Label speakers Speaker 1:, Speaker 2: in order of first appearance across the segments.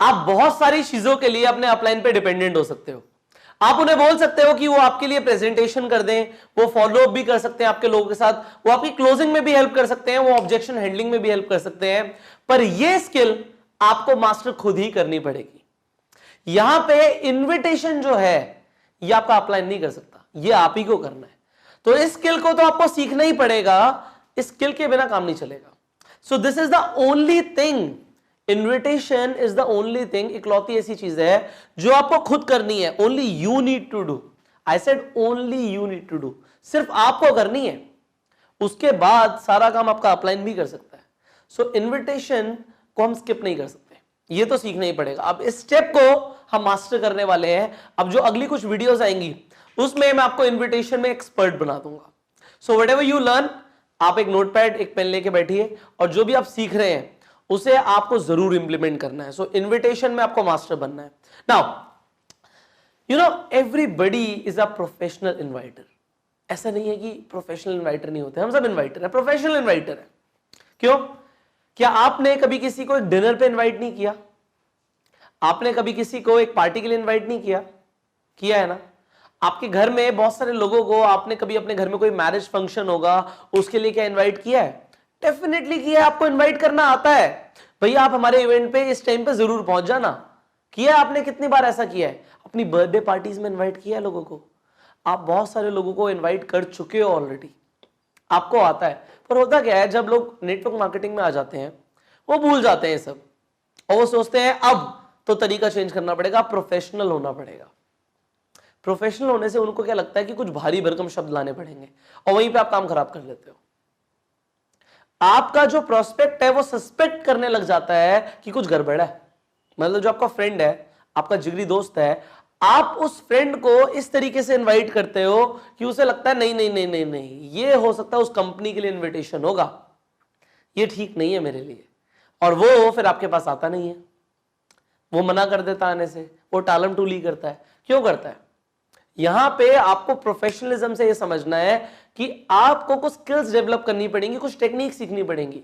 Speaker 1: आप बहुत सारी चीजों के लिए अपने अपलाइन पे डिपेंडेंट हो सकते हो। आप उन्हें बोल सकते हो कि वो आपके लिए प्रेजेंटेशन कर दें, वो फॉलो अप भी कर सकते हैं आपके लोगों के साथ, वो आपकी क्लोजिंग में भी हेल्प कर सकते हैं, वो ऑब्जेक्शन हैंडलिंग में भी हेल्प कर सकते हैं, पर ये स्किल आपको मास्टर खुद ही करनी पड़ेगी। यहां पे इनविटेशन जो है ये आपका अपलाइन नहीं कर सकता, ये आप ही को करना है। तो इस स्किल को तो आपको सीखना ही पड़ेगा, इस स्किल के बिना काम नहीं चलेगा। So this is the only thing, invitation is the only thing, इकलौती ऐसी चीज है जो आपको खुद करनी है। Only you need to do, I said only you need to do, सिर्फ आपको करनी है, उसके बाद सारा काम आपका अपलाइन भी कर सकता है। सो इन्विटेशन को हम स्किप नहीं कर सकते, ये तो सीखना ही पड़ेगा। अब इस स्टेप को हम मास्टर करने वाले हैं। अब जो अगली कुछ वीडियोस आएंगी उसमें मैं आपको इन्विटेशन में एक्सपर्ट बना दूंगा। सो व्हाटएवर यू लर्न, आप एक नोटपैड एक पेन लेके बैठिए और जो भी आप सीख रहे हैं उसे आपको जरूर इंप्लीमेंट करना है। सो इन्विटेशन में आपको मास्टर बनना है। Now you know everybody is a professional inviter. ऐसा नहीं है कि प्रोफेशनल इन्वाइटर नहीं होते, हम सब इन्वाइटर है, प्रोफेशनल इन्वाइटर है। क्यों? क्या आपने कभी किसी को एक डिनर पे इन्वाइट नहीं किया? आपने कभी किसी को एक पार्टी के लिए इन्वाइट नहीं किया? किया है ना? आपके घर में बहुत सारे लोगों को आपने कभी अपने घर में कोई मैरिज फंक्शन होगा उसके लिए क्या इन्वाइट किया है? डेफिनेटली किया है। आपको इन्वाइट करना आता है, भैया आप हमारे इवेंट पे इस टाइम पे जरूर पहुंच जाना। किया है आपने? कितनी बार ऐसा किया है? अपनी बर्थडे पार्टीज में इन्वाइट किया है लोगों को? आप बहुत सारे लोगों को इन्वाइट कर चुके हो ऑलरेडी, आपको आता है। पर होता क्या है, जब लोग नेटवर्क मार्केटिंग में आ जाते हैं वो भूल जाते हैं सब, और वो सोचते हैं अब तो तरीका चेंज करना पड़ेगा, प्रोफेशनल होना पड़ेगा। प्रोफेशनल होने से उनको क्या लगता है कि कुछ भारी भरकम शब्द लाने पड़ेंगे, और वहीं पे आप काम खराब कर लेते हो। आपका जो प्रोस्पेक्ट है वो सस्पेक्ट करने लग जाता है कि कुछ गड़बड़ है। मतलब जो आपका फ्रेंड है, आपका जिगरी दोस्त है, आप उस फ्रेंड को इस तरीके से इनवाइट करते हो कि उसे लगता है नहीं नहीं नहीं नहीं नहीं, ये हो सकता है उस कंपनी के लिए इनविटेशन होगा, ये ठीक नहीं है मेरे लिए, और वो फिर आपके पास आता नहीं है, वो मना कर देता आने से, वो टालम टूली करता है। क्यों करता है? यहां पे आपको प्रोफेशनलिज्म से ये समझना है कि आपको कुछ स्किल्स डेवलप करनी पड़ेंगी, कुछ टेक्निक सीखनी पड़ेंगी,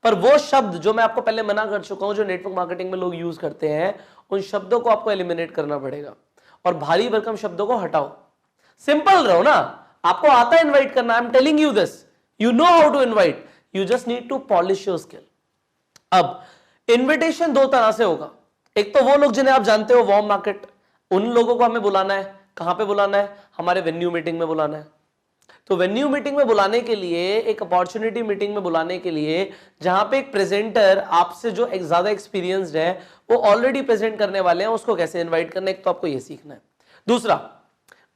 Speaker 1: पर वो शब्द जो मैं आपको पहले मना कर चुका हूं, जो नेटवर्क मार्केटिंग में लोग यूज करते हैं, उन शब्दों को आपको एलिमिनेट करना पड़ेगा और भारी भरकम शब्दों को हटाओ। सिंपल रहो ना, आपको आता है इनवाइट करना, I am telling you this, you know how to invite, you just need to polish your skill. अब इनविटेशन दो तरह से होगा। एक तो वो लोग जिन्हें आप जानते हो, वार्म मार्केट, उन लोगों को हमें बुलाना है। कहां पे बुलाना है? हमारे वेन्यू मीटिंग में बुलाना है। तो वेन्यू मीटिंग में बुलाने के लिए, एक अपॉर्चुनिटी मीटिंग में बुलाने के लिए, जहां पे एक प्रेजेंटर आपसे जो एक ज्यादा एक्सपीरियंस्ड है वो ऑलरेडी प्रेजेंट करने वाले हैं, उसको कैसे इनवाइट करना है, एक तो आपको ये सीखना है। दूसरा,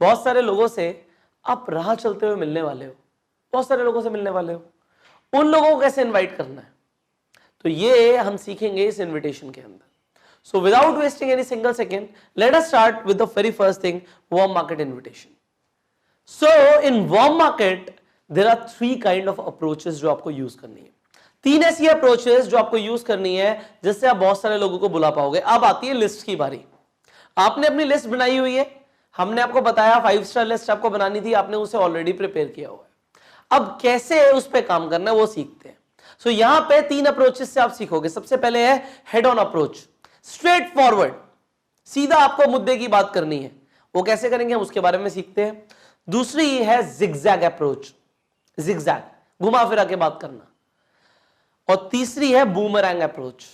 Speaker 1: बहुत सारे लोगों से आप राह चलते हुए मिलने वाले हो, बहुत सारे लोगों से मिलने वाले हो, उन लोगों को कैसे इन्वाइट करना है, तो ये हम सीखेंगे इस इन्विटेशन के अंदर। So without wasting any single second, let us start with the very first thing, warm market invitation. So in warm market, there are three kind of approaches जो आपको यूज करनी है। तीन ऐसी अप्रोचेस जो आपको यूज करनी है जिससे आप बहुत सारे लोगों को बुला पाओगे। अब आती है लिस्ट की बारी। आपने अपनी लिस्ट बनाई हुई है, हमने आपको बताया 5 स्टार लिस्ट आपको बनानी थी, आपने उसे ऑलरेडी प्रिपेयर किया हुआ है। अब कैसे उस पर काम करना है वो सीखते हैं। सो यहां पे तीन अप्रोचेस से आप सीखोगे। सबसे पहले है head on approach, straight forward, सीधा आपको मुद्दे की बात करनी है। वो कैसे करेंगे हम उसके बारे में सीखते हैं। दूसरी है जिगजैग अप्रोच, जिगजैग, घुमा फिरा के बात करना। और तीसरी है बूमरैंग अप्रोच।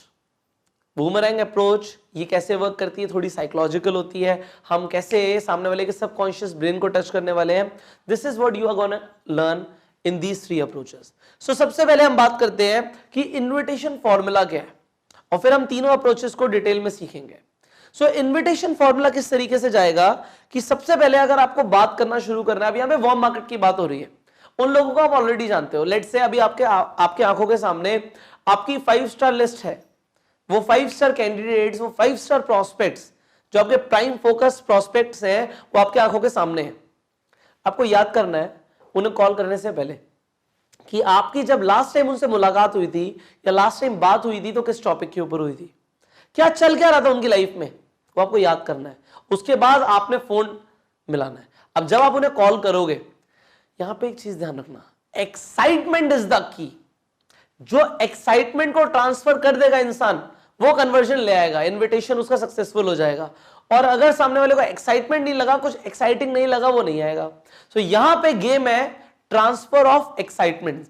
Speaker 1: बूमरैंग अप्रोच ये कैसे वर्क करती है, थोड़ी साइकोलॉजिकल होती है, हम कैसे सामने वाले के सबकॉन्शियस ब्रेन को टच करने वाले हैं। This is what you are gonna learn in these three approaches. So सबसे पहले हम बात करते हैं कि इन्विटेशन फॉर्मूला क्या है, और फिर हम तीनों अप्रोचेस को डिटेल में सीखेंगे। सो इन्विटेशन फॉर्मूला किस तरीके से जाएगा कि सबसे पहले अगर आपको बात करना शुरू करना है, अब यहां पे वार्म मार्केट की बात हो रही है, उन लोगों को आप ऑलरेडी जानते हो। लेट्स से अभी आपके आंखों के सामने आपकी 5 स्टार लिस्ट है, वो 5 स्टार कैंडिडेट्स, वो 5 स्टार प्रोस्पेक्ट्स जो आपके प्राइम फोकस प्रोस्पेक्ट्स हैं, वो आपके आंखों के सामने हैं। आपको याद करना है उन्हें कॉल करने से पहले कि आपकी जब लास्ट टाइम उनसे मुलाकात हुई थी या लास्ट टाइम बात हुई थी तो किस टॉपिक के ऊपर हुई थी, क्या चल क्या रहा था उनकी लाइफ में, वो आपको याद करना है। उसके बाद आपने फोन मिलाना है। अब जब आप उन्हें कॉल करोगे, यहां पे एक चीज ध्यान रखना, एक्साइटमेंट इज द की। जो एक्साइटमेंट को ट्रांसफर कर देगा इंसान, वो कन्वर्जन ले आएगा, इन्विटेशन उसका सक्सेसफुल हो जाएगा। और अगर सामने वाले को एक्साइटमेंट नहीं लगा, कुछ एक्साइटिंग नहीं लगा, वो नहीं आएगा। सो यहां पे गेम है transfer of excitement,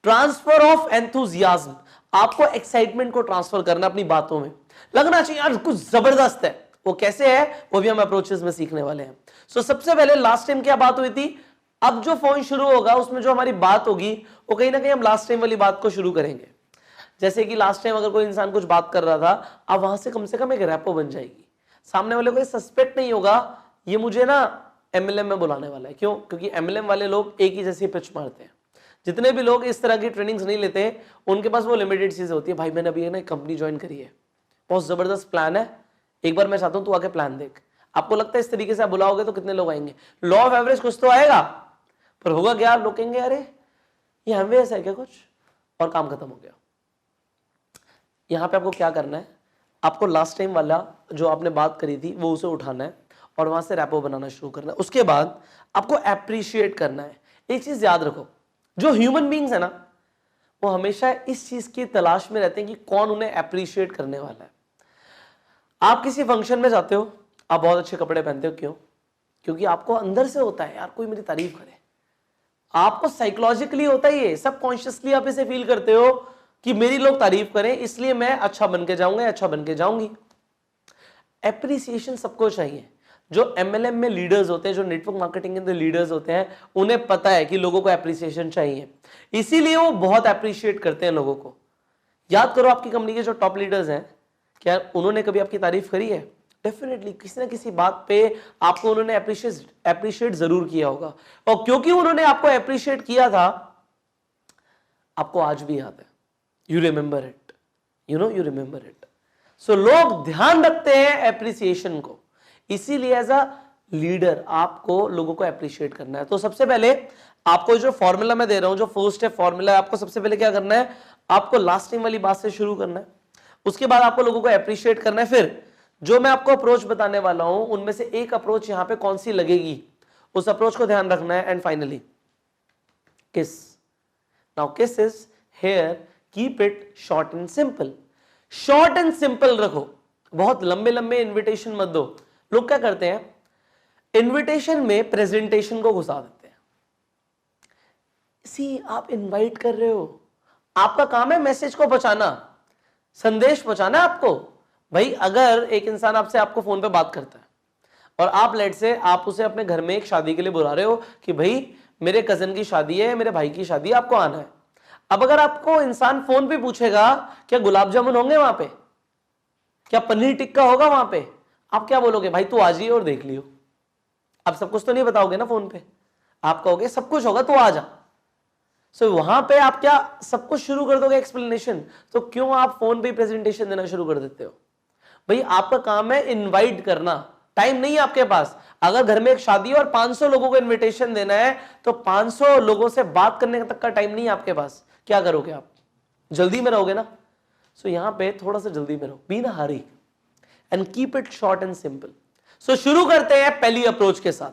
Speaker 1: transfer of enthusiasm. आपको एक्साइटमेंट को ट्रांसफर करना अपनी बातों में, लगना चाहिए यार कुछ जबरदस्त है। वो कैसे है वो भी हम अप्रोचेस में सीखने वाले हैं। सो सबसे पहले लास्ट टाइम क्या बात हुई थी, अब जो फोन शुरू होगा उसमें जो हमारी बात होगी वो कहीं ना कहीं हम लास्ट टाइम वाली बात को शुरू करेंगे। जैसे कि लास्ट टाइम अगर कोई इंसान कुछ बात कर रहा था, अब वहां से कम एक रैपो बन जाएगी। सामने वाले को सस्पेक्ट नहीं होगा ये मुझे ना एमएलएम में बुलाने वाला है। क्यों? क्योंकि एमएलएम वाले लोग एक ही जैसी पिच मारते हैं। जितने भी लोग इस तरह की ट्रेनिंग्स नहीं लेते उनके पास वो लिमिटेड चीजें होती है। भाई मैंने अभी ना कंपनी ज्वाइन करी है, बहुत जबरदस्त प्लान है, एक बार मैं चाहता हूं तू आके प्लान देख। आपको लगता है इस तरीके से आप बुलाओगे तो कितने लोग आएंगे? लॉ ऑफ एवरेज कुछ तो आएगा, पर होगा क्या, लोग कहेंगे अरे ये हमें ऐसा है क्या कुछ, और काम खत्म हो गया। यहां पे आपको क्या करना है, आपको लास्ट टाइम वाला जो आपने बात करी थी वो उसे उठाना है और वहां से रैपो बनाना शुरू करना है। उसके बाद आपको एप्रिशिएट करना है। एक चीज याद रखो, जो ह्यूमन बींग्स है ना वो हमेशा इस चीज की तलाश में रहते हैं कि कौन उन्हें एप्रिशिएट करने वाला है। आप किसी फंक्शन में जाते हो, आप बहुत अच्छे कपड़े पहनते हो, क्यों? क्योंकि आपको अंदर से होता है यार कोई मेरी तारीफ करे। आपको साइकोलॉजिकली होता ही है, सबकॉन्शियसली आप इसे फील करते हो कि मेरी लोग तारीफ करें इसलिए मैं अच्छा बन के जाऊंगा, अच्छा बन के जाऊंगी। एप्रिसिएशन सबको चाहिए। जो एमएलएम में लीडर्स होते हैं, जो नेटवर्क मार्केटिंग के लीडर्स होते हैं, उन्हें पता है कि लोगों को एप्रिसिएशन चाहिए, इसीलिए वो बहुत एप्रिशिएट करते हैं लोगों को। याद करो आपकी कंपनी के जो टॉप लीडर्स हैं, क्या उन्होंने कभी आपकी तारीफ करी है? डेफिनेटली किसी ना किसी बात पे आपको उन्होंने एप्रिशिएट जरूर किया होगा। और क्योंकि उन्होंने आपको एप्रिशिएट किया था, आपको आज भी याद है। You remember it, you remember it. So लोग ध्यान रखते हैं एप्रिसिएशन को, इसीलिए एज अ लीडर आपको लोगों को एप्रिशिएट करना है। तो सबसे पहले आपको जो फॉर्मूला मैं दे रहा हूं, जो फर्स्ट स्टेप फॉर्मूला, आपको सबसे पहले क्या करना है, आपको लास्ट टाइम वाली बात से शुरू करना है। उसके बाद आपको लोगों को एप्रिशिएट करना है। फिर जो मैं आपको अप्रोच बताने वाला हूं उनमें से एक अप्रोच यहां पे कौन सी लगेगी, उस अप्रोच को ध्यान रखना है। एंड फाइनली किस। नाउ किस is here, keep it short and simple. Short and simple रखो, बहुत लंबे लंबे इन्विटेशन मत दो। लोग क्या करते हैं, इन्विटेशन में प्रेजेंटेशन को घुसा देते हैं। सी आप इनवाइट कर रहे हो, आपका काम है मैसेज को पहुंचाना, संदेश पहुंचाना है आपको। भाई अगर एक इंसान आपसे आपको फोन पे बात करता है और आप लेट से आप उसे अपने घर में एक शादी के लिए बुला रहे हो कि भाई मेरे कजन की शादी है, मेरे भाई की शादी है, आपको आना है। अब अगर आपको इंसान फोन पे पूछेगा क्या गुलाब जामुन होंगे वहां पे, क्या पनीर टिक्का होगा वहां पे, आप क्या बोलोगे? भाई तू आ जाइए और देख लियो। आप सब कुछ तो नहीं बताओगे ना फोन पे, आप कहोगे सब कुछ होगा तू आ जा। सो वहां पे आप क्या सब कुछ शुरू कर दोगे एक्सप्लेनेशन? तो क्यों आप फोन पे प्रेजेंटेशन देना शुरू कर देते हो? भाई आपका काम है इनवाइट करना, टाइम नहीं है आपके पास। अगर घर में एक शादी है और 500 लोगों को इनविटेशन देना है तो 500 लोगों से बात करने तक का टाइम नहीं है आपके पास। क्या करोगे आप? जल्दी में रहोगे ना। सो यहां पे थोड़ा सा जल्दी में रहो, be in a hurry and keep it short and simple. So शुरू करते हैं पहली अप्रोच के साथ।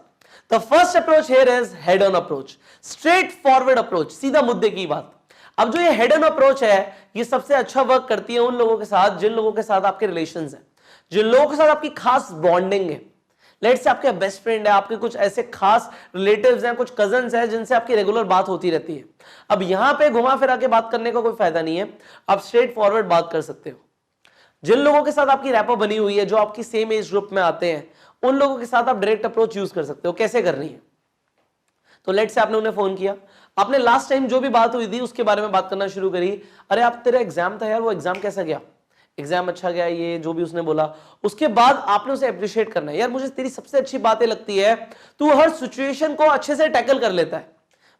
Speaker 1: The first approach here is head on approach, straight forward approach, सीधा मुद्दे की बात। अब जो ये हेड ऑन अप्रोच है ये सबसे अच्छा वर्क करती है उन लोगों के साथ जिन लोगों के साथ आपके रिलेशंस हैं, जिन लोगों के साथ आपकी खास बॉन्डिंग है। लेट्स से आपके बेस्ट फ्रेंड है, आपके कुछ ऐसे खास रिलेटिव्स हैं, कुछ कजन्स हैं जिनसे आपकी रेगुलर बात होती रहती है। अब यहां पे घुमा फिरा के बात करने का कोई फायदा नहीं है, आप स्ट्रेट फॉरवर्ड बात कर सकते हो। जिन लोगों के साथ आपकी रैपो बनी हुई है, जो आपकी सेम एज ग्रुप में आते हैं, उन लोगों के साथ आप डायरेक्ट अप्रोच यूज कर सकते हो। कैसे करनी है? तो लेट्स से आपने उन्हें फोन किया, आपने लास्ट टाइम जो भी बात हुई थी उसके बारे में बात करना शुरू करी। अरे आप तेरा एग्जाम था यार, वो एग्जाम कैसा गया? एग्जाम अच्छा गया, ये जो भी उसने बोला। उसके बाद आपने उसे अप्रिशिएट करना है, यार मुझे तेरी सबसे अच्छी बातें लगती है, तू हर सिचुएशन को अच्छे से टैकल कर लेता है,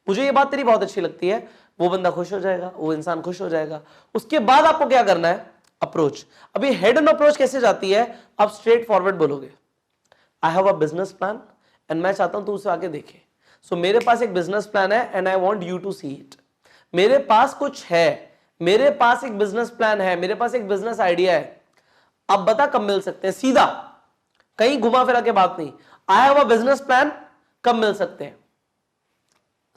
Speaker 1: मुझे ये बात तेरी बहुत अच्छी लगती है। वो बंदा खुश हो जाएगा, वो इंसान खुश हो जाएगा। उसके बाद आपको क्या करना है? अप्रोच। अभी हेड ऑन अप्रोच कैसे जाती है? आप स्ट्रेट फॉरवर्ड बोलोगे, I have a business plan and मैं चाहता हूं तू उसे आके देखे। सो मेरे पास एक बिजनेस प्लान है and I want you to see it. मेरे पास कुछ है, मेरे पास एक बिजनेस प्लान है, मेरे पास एक बिजनेस आइडिया है। अब बता कब मिल सकते हैं? सीधा, कहीं घुमा फिरा के बात नहीं। I have a business plan, कब मिल सकते हैं?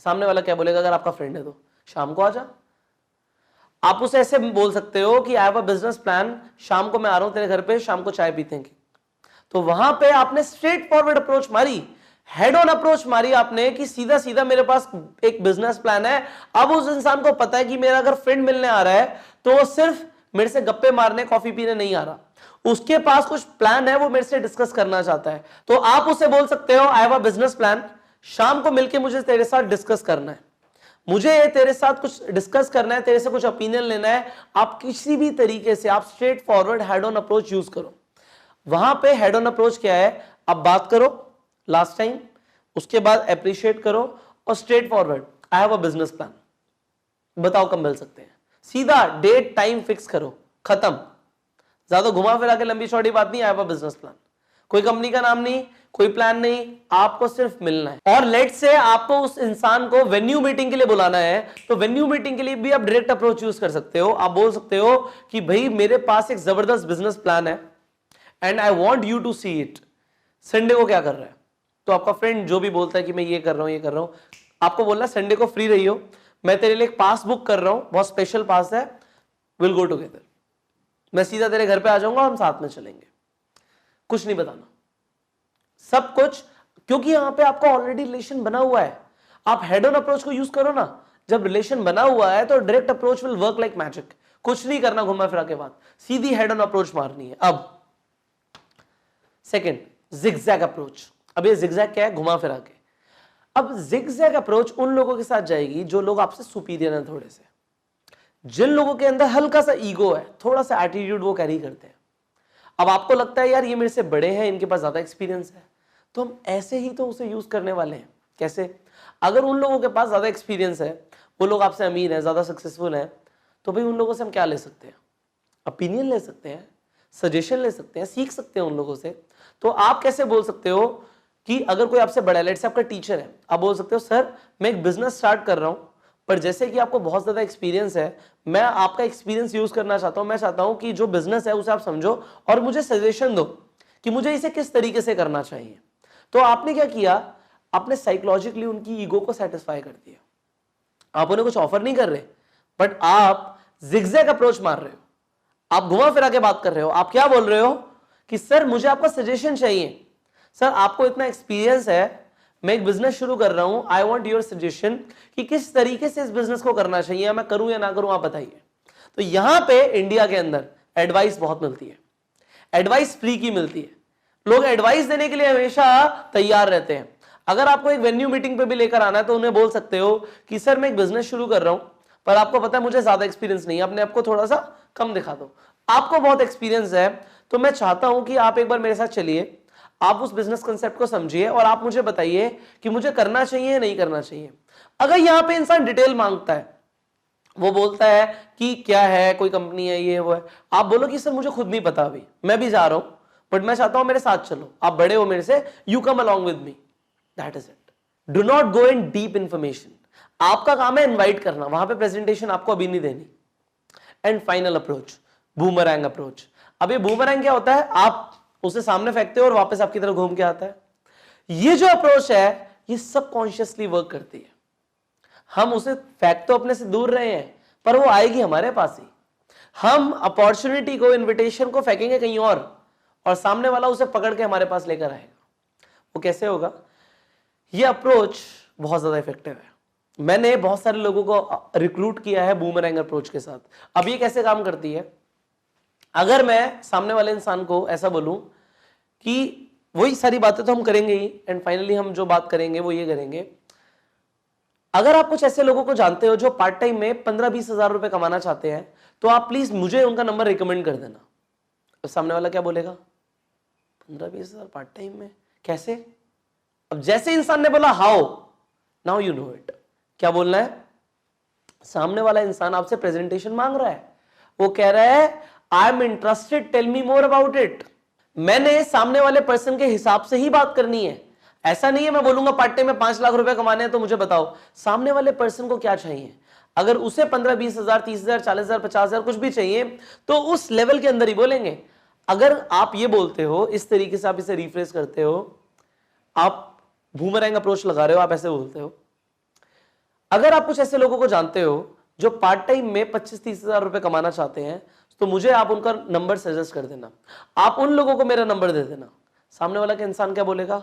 Speaker 1: सामने वाला क्या बोलेगा? अगर आपका फ्रेंड है तो शाम को आ जा। आप उसे ऐसे बोल सकते हो कि I have a business plan, शाम को मैं आ रहा हूं तेरे घर पे, शाम को चाय पीते हैं। तो वहां पे आपने स्ट्रेट फॉरवर्ड अप्रोच मारी, हेड ऑन अप्रोच मारी आपने कि सीधा सीधा मेरे पास एक बिजनेस प्लान है। अब उस इंसान को पता है कि मेरा अगर फ्रेंड मिलने आ रहा है तो वो सिर्फ मेरे से गप्पे मारने कॉफी पीने नहीं आ रहा, उसके पास कुछ प्लान है, वो मेरे से डिस्कस करना चाहता है। तो आप उसे बोल सकते हो I have a business plan, शाम को मिलकर मुझे तेरे साथ डिस्कस करना है, मुझे तेरे साथ कुछ डिस्कस करना है, तेरे से कुछ ओपिनियन लेना है। आप किसी भी तरीके से आप straight forward head on approach use करो। वहां पे हेड ऑन अप्रोच क्या है, आप बात करो लास्ट टाइम, उसके बाद अप्रिशिएट करो और straight forward I have a business plan, बताओ कब मिल सकते हैं, सीधा डेट टाइम फिक्स करो, खत्म। ज्यादा घुमा फिरा के लंबी चौड़ी बात नहीं, I have a business plan, कोई कंपनी का नाम नहीं, कोई प्लान नहीं, आपको सिर्फ मिलना है। और लेट से आपको उस इंसान को वेन्यू मीटिंग के लिए बुलाना है, तो वेन्यू मीटिंग के लिए भी आप डायरेक्ट अप्रोच यूज कर सकते हो। आप बोल सकते हो कि भाई मेरे पास एक जबरदस्त बिजनेस प्लान है and I want you to see it, Sunday को क्या कर रहा है। तो आपका फ्रेंड जो भी बोलता है कि मैं ये कर रहा हूं ये कर रहा हूं, आपको बोलना संडे को फ्री रही हो, मैं तेरे लिए एक पास बुक कर रहा हूं, बहुत स्पेशल पास है, विल गो टुगेदर, मैं सीधा तेरे घर पे आ जाऊंगा, हम साथ में चलेंगे। कुछ नहीं बताना, सब कुछ, क्योंकि यहां पे आपका ऑलरेडी रिलेशन बना हुआ है। आप हेड ऑन अप्रोच को यूज करो ना, जब रिलेशन बना हुआ है तो direct approach will work like magic, कुछ नहीं करना घुमा फिरा के बाद, सीधी हेड ऑन अप्रोच मारनी है। अब सेकंड, जिगजैग अप्रोच। अब ये जिगजैग क्या है, घुमा फिरा के। अब जिगजैग अप्रोच उन लोगों के साथ जाएगी जो लोग आपसे सुपीरियर हैं थोड़े से, जिन लोगों के अंदर हल्का सा ईगो है, थोड़ा सा एटीट्यूड वो कैरी करते हैं। अब आपको लगता है यार ये मेरे से बड़े हैं, इनके पास ज्यादा एक्सपीरियंस है, तो हम ऐसे ही तो उसे यूज करने वाले हैं। कैसे, अगर उन लोगों के पास ज्यादा एक्सपीरियंस है, वो लोग आपसे अमीर हैं, ज्यादा सक्सेसफुल हैं, तो भाई उन लोगों से हम क्या ले सकते हैं, ओपिनियन ले सकते हैं, सजेशन ले सकते हैं, सीख सकते हैं उन लोगों से। तो आप कैसे बोल सकते हो कि अगर कोई आपसे बड़ा है, लेट्स से आपका टीचर है, आप बोल सकते हो सर मैं एक बिजनेस स्टार्ट कर रहा हूं, पर जैसे कि आपको बहुत ज्यादा एक्सपीरियंस है, मैं आपका एक्सपीरियंस यूज करना चाहता हूं, मैं चाहता हूं कि जो बिजनेस है उसे आप समझो और मुझे सजेशन दो कि मुझे इसे किस तरीके से करना चाहिए। तो आपने क्या किया, आपने साइकोलॉजिकली उनकी ईगो को सेटिस्फाई कर दिया। आप उन्हें कुछ ऑफर नहीं कर रहे, बट आप जिगजैग अप्रोच मार रहे हो, आप घुमा फिरा के बात कर रहे हो। आप क्या बोल रहे हो कि सर मुझे आपका सजेशन चाहिए, सर आपको इतना एक्सपीरियंस है, मैं एक बिजनेस शुरू कर रहा हूं, आई वांट योर सजेशन कि किस तरीके से इस बिजनेस को करना चाहिए, मैं करूं या ना करूं, आप बताइए। तो यहां पे इंडिया के अंदर एडवाइस बहुत मिलती है, एडवाइस फ्री की मिलती है, लोग एडवाइस देने के लिए हमेशा तैयार रहते हैं। अगर आपको एक वेन्यू मीटिंग पे भी लेकर आना है तो उन्हें बोल सकते हो कि सर मैं एक बिजनेस शुरू कर रहा हूं, पर आपको पता है मुझे ज्यादा एक्सपीरियंस नहीं है, अपने आपको थोड़ा सा कम दिखा दो, आपको बहुत एक्सपीरियंस है, तो मैं चाहता हूं कि आप एक बार मेरे साथ चलिए, आप उस बिजनेस कंसेप्ट को समझिए और आप मुझे बताइए कि मुझे करना चाहिए या नहीं करना चाहिए। अगर यहां पे इंसान डिटेल मांगता है, वो बोलता है कि क्या है, कोई कंपनी है, ये वो है, आप बोलो कि सर मुझे खुद नहीं पता, अभी मैं भी जा रहा हूं, बट मैं चाहता हूं मेरे साथ चलो, आप बड़े हो मेरे से, you come along with me, that is it. Do not go in deep information, आपका काम है इनवाइट करना, वहां पे प्रेजेंटेशन आपको अभी नहीं देनी। And final approach, boomerang approach. अब ये बूमरैंग क्या होता है, आप उसे सामने फेंकते हो और वापस आपकी तरफ घूम के आता है। ये जो अप्रोच है ये सबकॉन्शियसली वर्क करती है, हम उसे फेंक तो अपने से दूर रहे हैं, पर वो आएगी हमारे पास ही। हम अपॉर्चुनिटी को, इनविटेशन को फेंकेंगे कहीं और सामने वाला उसे पकड़ के हमारे पास लेकर आएगा। वो कैसे होगा, ये अप्रोच बहुत ज्यादा इफेक्टिव है। मैंने बहुत सारे लोगों को रिक्रूट किया है बूमरैंग अप्रोच के साथ। अब ये कैसे काम करती है, अगर मैं सामने वाले इंसान को ऐसा बोलूं कि वही सारी बातें तो हम करेंगे ही, एंड फाइनली हम जो बात करेंगे वो ये करेंगे, अगर आप कुछ ऐसे लोगों को जानते हो जो पार्ट टाइम में 15-20 हजार रुपए कमाना चाहते हैं, तो आप प्लीज मुझे उनका नंबर रिकमेंड कर देना। तो सामने वाला क्या बोलेगा, 15-20 हजार पार्ट टाइम में कैसे। अब जैसे इंसान ने बोला how, now you know it, क्या बोलना है। सामने वाला इंसान आपसे प्रेजेंटेशन मांग रहा है, वो कह रहा है I am interested, tell me more about it. मैंने सामने वाले पर्सन के हिसाब से ही बात करनी है, ऐसा नहीं है मैं बोलूंगा पार्ट टाइम में 5 लाख रुपए कमाने हैं तो मुझे बताओ। सामने वाले पर्सन को क्या चाहिए, अगर उसे 15-20 हजार, 30 हजार, 40 हजार, 50 हजार कुछ भी चाहिए, तो उस लेवल के अंदर ही बोलेंगे। अगर आप ये बोलते हो, इस तरीके से आप इसे रिफ्रेश करते हो, आप बूमरैंग अप्रोच लगा रहे हो, आप ऐसे बोलते हो। अगर आप कुछ ऐसे लोगों को जानते हो जो पार्ट टाइम में 25-30 हजार रुपए कमाना चाहते हैं, तो मुझे आप उनका नंबर सजेस्ट कर देना, आप उन लोगों को मेरा नंबर दे देना। सामने वाला का इंसान क्या बोलेगा,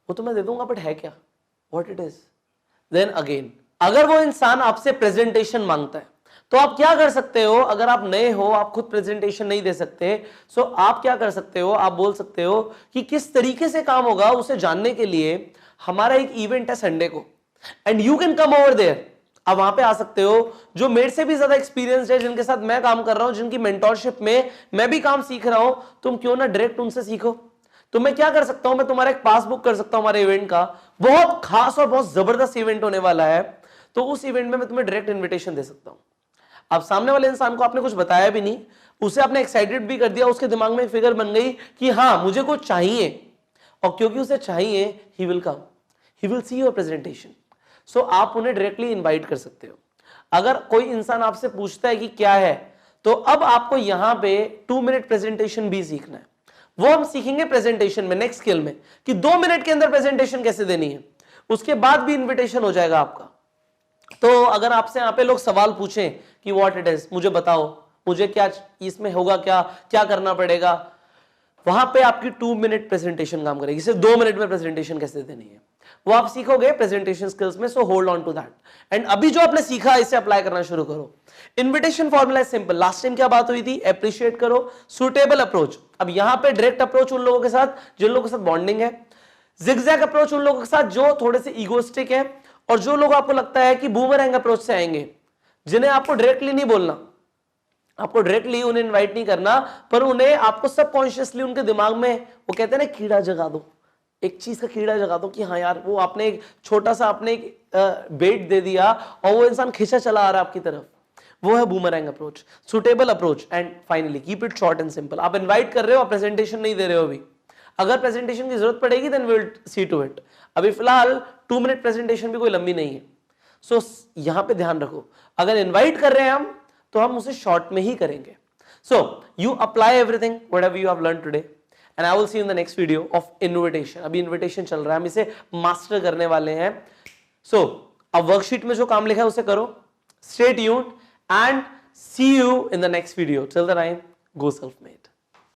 Speaker 1: वो तो मैं दे दूंगा, बट है क्या, what it is. Then again, अगर वो इंसान आपसे प्रेजेंटेशन मांगता है, तो आप क्या कर सकते हो, अगर आप नए हो, आप खुद प्रेजेंटेशन नहीं दे सकते, सो आप क्या कर सकते हो, आप बोल सकते हो कि किस तरीके से काम होगा उसे जानने के लिए हमारा एक इवेंट है संडे को, and you can come over there. आप वहां पे आ सकते हो, जो मेरे से भी ज्यादा एक्सपीरियंस है, जिनके साथ मैं काम कर रहा हूं, जिनकी मेंटोरशिप में मैं भी काम सीख रहा हूं, तुम क्यों ना डायरेक्ट उनसे सीखो। तो मैं क्या कर सकता हूं, मैं तुम्हारा एक पासबुक कर सकता हूं हमारे इवेंट का, बहुत खास और बहुत जबरदस्त इवेंट होने वाला है, तो उस इवेंट में मैं तुम्हें डायरेक्ट इन्विटेशन दे सकता हूं। अब सामने वाले इंसान को आपने कुछ बताया भी नहीं, उसे आपने एक्साइटेड भी कर दिया, उसके दिमाग में एक फिगर बन गई कि हाँ मुझे कुछ चाहिए, और क्योंकि उसे चाहिए, he will come, he will see your presentation. So आप उन्हें डायरेक्टली इनवाइट कर सकते हो। अगर कोई इंसान आपसे पूछता है कि क्या है, तो अब आपको यहां पे 2 मिनट प्रेजेंटेशन भी सीखना है। वो हम सीखेंगे प्रेजेंटेशन में, नेक्स्ट स्किल में, कि 2 मिनट के अंदर प्रेजेंटेशन कैसे देनी है, उसके बाद भी इन्विटेशन हो जाएगा आपका। तो अगर आपसे यहाँ पे लोग सवाल पूछें कि व्हाट इट इज, मुझे बताओ, मुझे क्या इसमें होगा, क्या क्या करना पड़ेगा, वहां पे आपकी 2 मिनट प्रेजेंटेशन काम करेगी। सिर्फ 2 मिनट में प्रेजेंटेशन कैसे देनी है वो आप सीखोगे प्रेजेंटेशन स्किल्स में। So hold on to that, and अभी जो आपने सीखा इसे अप्लाई करना शुरू करो। Invitation formula is simple. Last time क्या बात हुई थी, अप्रिशिएट करो, सुटेबल अप्रोच। अब यहां पे डायरेक्ट अप्रोच उन लोगों के साथ जिन लोगों के साथ बॉन्डिंग है, जिगजैग अप्रोच उन लोगों के साथ जो थोड़े से ईगोस्टिक है, और जो लोग आपको लगता है कि बूमरैंग अप्रोच से आएंगे, जिन्हें आपको डायरेक्टली नहीं बोलना, आपको डायरेक्टली उन्हें इनवाइट नहीं करना, पर उन्हें आपको सबकॉन्शियसली उनके दिमाग में, वो कहते हैं ना, कीड़ा जगा दो, एक चीज का कीड़ा जगा दो कि हाँ यार, वो आपने एक छोटा सा आपने एक बेट दे दिया और वो इंसान खींचा चला आ रहा है आपकी तरफ, वो है boomerang approach. Suitable approach, and finally keep it short and simple. आप इनवाइट कर रहे हो, आप प्रेजेंटेशन नहीं दे रहे हो अभी, अगर प्रेजेंटेशन की जरूरत पड़ेगी then we will see to it. अभी फिलहाल 2 मिनट प्रेजेंटेशन भी कोई लंबी नहीं है। सो यहां पे ध्यान रखो, अगर इनवाइट कर रहे हैं हम, तो हम उसे शॉर्ट में ही करेंगे। So you apply everything whatever you have learn today, and I will see in the next video of invitation. अभी इन्विटेशन चल रहा है, हम इसे मास्टर करने वाले हैं। सो अब वर्कशीट में जो काम लिखा है उसे करो, stay tuned, and see you in the next video. Till the time, go self made.